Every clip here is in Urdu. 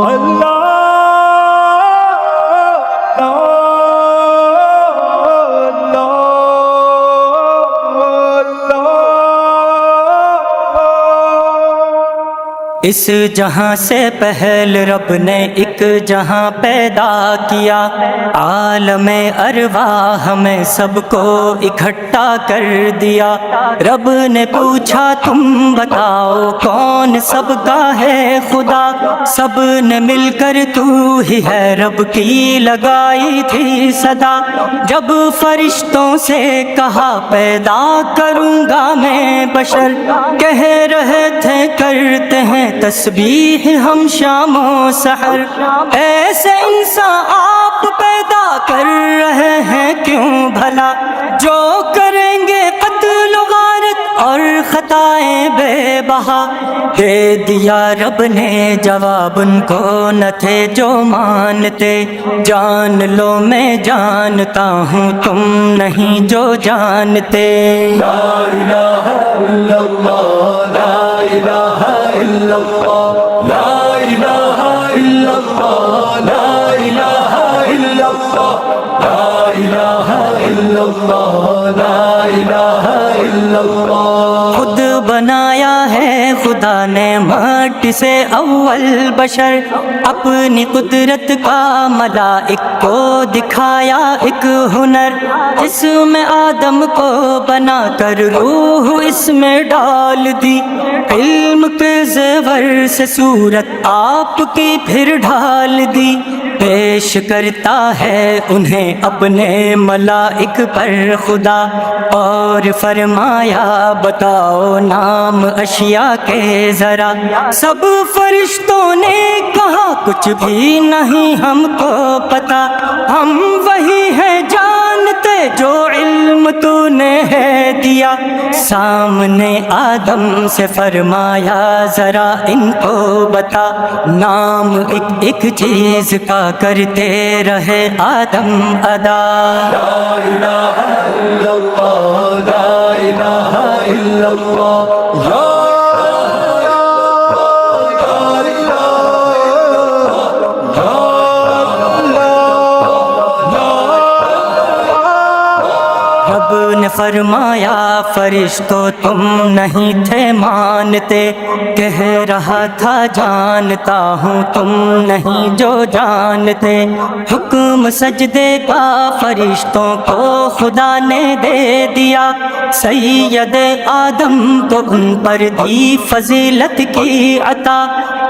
اللہ اس جہاں سے پہل رب نے ایک جہاں پیدا کیا، عالم ارواح ہمیں سب کو اکٹھا کر دیا۔ رب نے پوچھا تم بتاؤ کون سب کا ہے خدا، سب نے مل کر تو ہی ہے رب کی لگائی تھی صدا۔ جب فرشتوں سے کہا پیدا کروں گا میں بشر، کہہ رہے تھے کرتے ہیں تسبیح ہم شام و سحر، ایسے انسان آپ پیدا کر رہے ہیں کیوں بھلا، جو کریں گے قتل و غارت اور خطائیں بے بہا۔ دے دیا رب نے جواب ان کو نہ تھے جو مانتے، جان لو میں جانتا ہوں تم نہیں جو جانتے۔ لا الہ الا اللہ، لا الہ الا اللہ، لا الہ الا اللہ، لا الہ الا اللہ، لا الہ الا اللہ، لا الہ الا اللہ۔ خود بنایا ہے خدا نے مٹی سے اول بشر، اپنی قدرت کا ملائک کو دکھایا ایک ہنر، جس میں آدم کو بنا کر روح اس میں ڈال دی، علم کے زیور سے صورت آپ کی پھر ڈھال دی، پیش کرتا ہے انہیں اپنے ملائک پر خدا، اور فرمایا بتاؤ نام اشیاء کے ذرا، سب فرشتوں نے کہا کچھ بھی نہیں ہم کو پتا، ہم وہی ہیں جانتے جو علم تو نے ہے دیا۔ سامنے آدم سے فرمایا ذرا ان کو بتا، نام ایک ایک چیز کا کرتے رہے آدم ادا۔ لا الہ الا اللہ، لا الہ الا اللہ، لا رب نے فرمایا فرشتوں تم نہیں تھے مانتے، کہہ رہا تھا جانتا ہوں تم نہیں جو جانتے، حکم سجدے کا فرشتوں کو خدا نے دے دیا، سید آدم کو ان پر دی فضیلت کی عطا،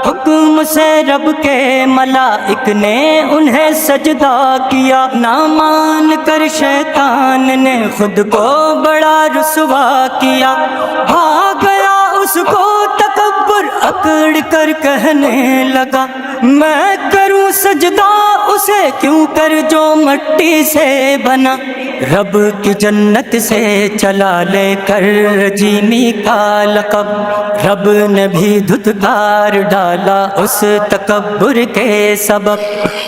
حکم سے رب کے ملائک نے انہیں سجدہ کیا، نہ مان کر شیطان نے خود کو بڑا رسوا کیا، بھاگ گیا اس کو تکبر اکڑ کر کہنے لگا، میں کروں سجدہ اسے کیوں کر جو مٹی سے بنا، رب کی جنت سے چلا لے کر رجیمی کا لقب، رب نے بھی دھتکار ڈالا اس تکبر کے سبب۔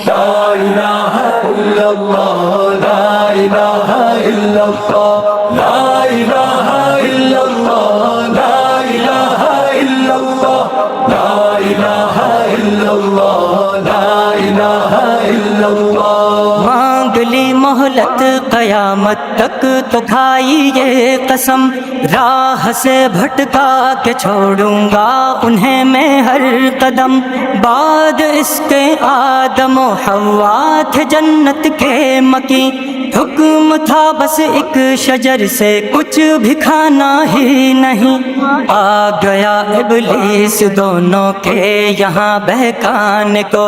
لا الہ الا اللہ، لا الہ الا اللہ، لا الہ الا اللہ، لا الہ الا اللہ، لا الہ الا اللہ، لا الہ الا اللہ۔ مانگ لی مہلت قیامت تک تو کھائی یہ قسم، راہ سے بھٹکا کے چھوڑوں گا انہیں میں ہر قدم، بعد اس کے آدم و حوا تھے جنت کے مکی، حکم تھا بس ایک شجر سے کچھ بھی کھانا ہی نہیں، آ گیا ابلیس دونوں کے یہاں بہکانے کو،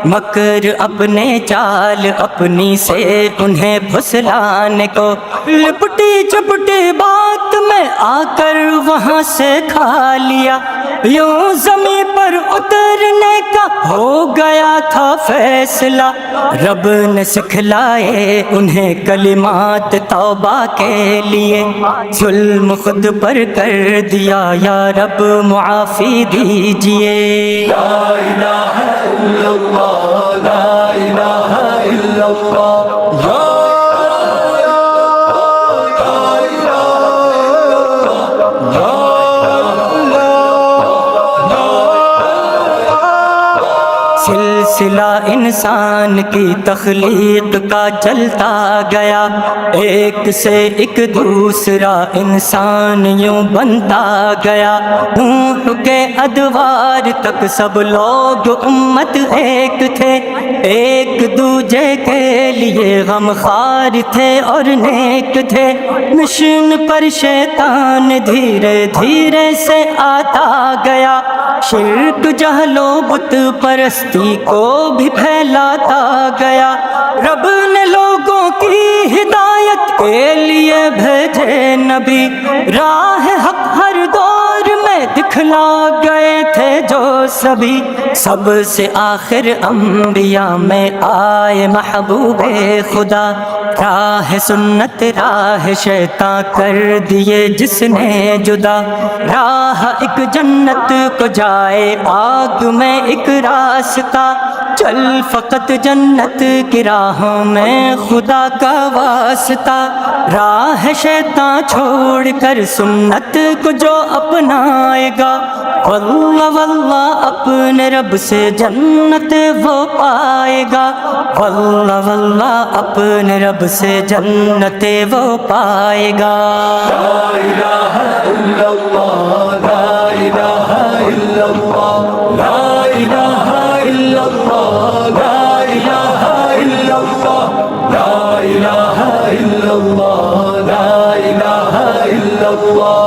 مکر اپنے چال اپنی سے انہیں پھسلانے کو، لپٹی چپٹی بات میں آ کر وہاں سے کھا لیا، یوں زمین پر اترنے کا ہو گیا تھا فیصلہ، رب نے سکھلائے انہیں کلمات توبہ کے لیے، ظلم خود پر کر دیا یا رب معافی دیجئے۔ لا الہ الا اللہ، لا الہ الا اللہ، لا سل سلسلہ انسان کی تخلیق کا چلتا گیا، ایک سے ایک دوسرا انسان یوں بنتا گیا، نوح کے ادوار تک سب لوگ امت ایک تھے، ایک دوجے کے لیے غمخوار تھے اور نیک تھے، مشن پر شیطان دھیرے دھیرے سے آتا گیا، شرک جہل و بت پرستی کو بھی پھیلاتا گیا، رب نے لوگوں کی ہدایت کے لیے بھیجے نبی، راہ حق ہر دور میں دکھلا گئے تھے جو سبھی، سب سے آخر انبیاء میں آئے محبوب خدا، راہ سنت راہ شیطان کر دیے جس نے جدا، راہ ایک جنت کو جائے آگ میں ایک راستہ، چل فقط جنت کی راہوں میں خدا کا واسطہ، راہ شیطان چھوڑ کر سنت کو جو اپنائے گا، واللہ واللہ اپنے رب سے جنت وہ پائے گا، واللہ واللہ اپنے رب سے جنت وہ پائے گا۔ لا الہ الا اللہ، لا الہ الا اللہ، لا الہ الا اللہ، لا الہ الا اللہ، لا الہ الا اللہ، لا الہ الا اللہ۔